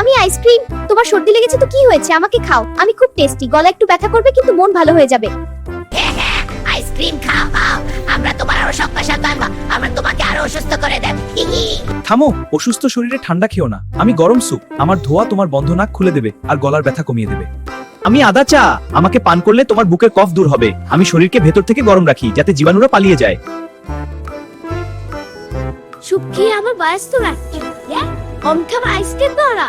আমি আইসক্রিম। তোমার সর্দি লেগেছে তো কি হয়েছে, আমাকে খাও, আমি খুব টেস্টি। গলা একটু ব্যথা করবে কিন্তু মন ভালো হয়ে যাবে। আইসক্রিম খাও, আমরা তোমার আরো শক্তিশালী বানাবো, আমরা তোমাকে আরো অসুস্থ করে দেব। থামো, অসুস্থ শরীরে ঠান্ডা খেও না। আমি গরম স্যুপ, আমার ধোয়া তোমার বন্ধ নাক খুলে দেবে আর গলার ব্যথা কমিয়ে দেবে। আমি আদা চা, আমাকে পান করলে তোমার বুকের কফ দূর হবে। আমি শরীরকে ভেতর থেকে গরম রাখি যাতে জীবাণুরা পালিয়ে যায়। সুপ খেয়ে আমার বয়স তো রাখছে। অমথা আইসক্রিম দ্বারা